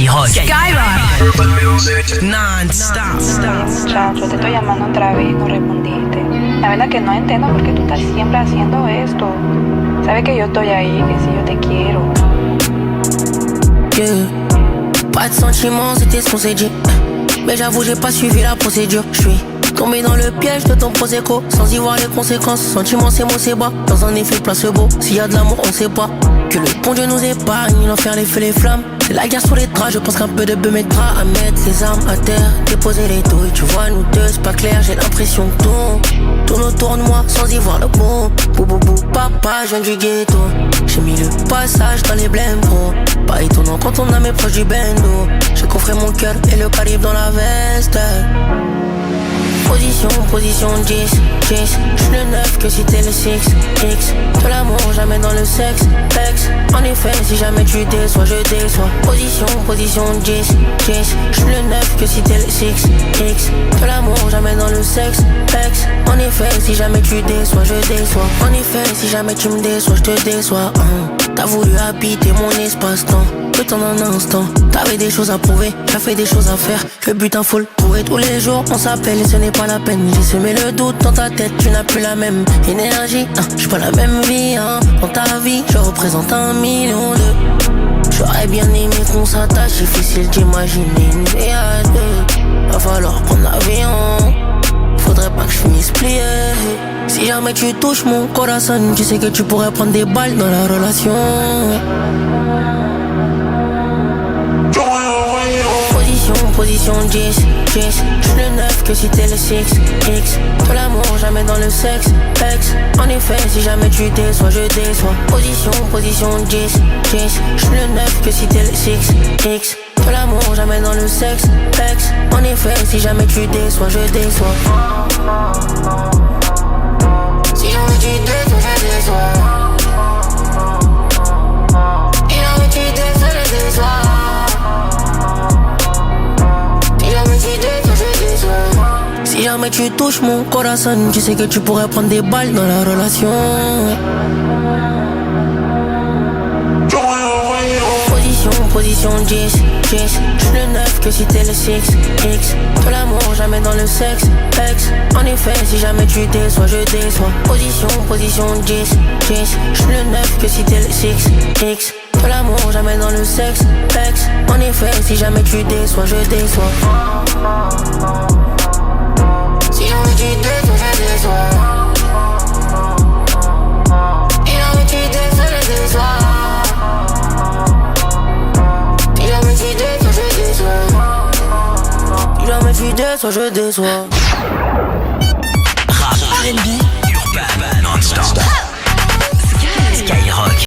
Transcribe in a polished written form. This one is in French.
Skyrock. Non-stop. Muchacho, te estoy llamando otra vez y no respondiste. La verdad que no entiendo por qué tú estás siempre haciendo esto. Sabes que yo estoy ahí, que si yo te quiero. Yeah. Pas de sentiments, c'était ce qu'on s'est dit. Mais j'avoue, j'ai pas suivi la procédure. J'suis tombé dans le piège de ton prosecco, sans y voir les conséquences. Sentiments, c'est mots, c'est bas. Dans un effet placebo, s'il y a de l'amour, on sait pas. Que le bon Dieu nous épargne, l'enfer, les feux, les flammes. C'est la guerre sur les draps, je pense qu'un peu de bœuf m'aidera à mettre les armes à terre, déposer les douilles. Tu vois, nous deux, c'est pas clair, j'ai l'impression que tout tourne autour de moi sans y voir le bon. Bou, papa, je viens du ghetto. J'ai mis le passage dans les blèmes, bro. Pas étonnant quand on a mes proches du bendo. J'ai coffré mon cœur et le calibre dans la veste. Position 10, j'suis le 9 que si t'es le 6X. De l'amour jamais dans le sexe, ex. En effet si jamais tu déçois, je déçois. Position 10, j'suis le 9 que si t'es le 6X. De l'amour jamais dans le sexe, ex. En effet si jamais tu déçois, je déçois. En effet si jamais tu me déçois, je te déçois. T'as voulu habiter mon espace-temps, le temps d'un instant. T'avais des choses à prouver, t'as fait des choses à faire. Le butin faut le trouver tous les jours, on s'appelle et ce n'est pas la peine. J'ai semé le doute dans ta tête, tu n'as plus la même énergie. J'ai pas la même vie, dans ta vie, je représente 1 million de. J'aurais bien aimé qu'on s'attache, difficile d'imaginer une vie à deux. Va falloir prendre l'avion, faudrait pas que je finisse plié. Si jamais tu touches mon corazon, tu sais que tu pourrais prendre des balles dans la relation. Position 10, j'suis le 9 que si t'es le 6X. De l'amour jamais dans le sexe, ex. En effet si jamais tu déçois, je déçois. Position 10, j'suis le 9 que si t'es le 6X. De l'amour jamais dans le sexe, ex. En effet si jamais tu déçois, je déçois. Si jamais tu déçois, je déçois. Si jamais tu déçois, je déçois. Si jamais tu touches mon corazon, tu sais que tu pourrais prendre des balles dans la relation. Position 10, j'suis le 9 que si t'es le 6X. De l'amour jamais dans le sexe, ex. En effet si jamais tu déçois, je déçois. Position 10, j'suis le 9 que si t'es le 6X. De l'amour jamais dans le sexe, ex. En effet si jamais tu déçois, je déçois. Si jamais tu déçois, je déçois. Si jamais tu déçois, je déçois. Si jamais tu déçois, je déçois. Si jamais tu déçois, je déçois. Rap, R&B,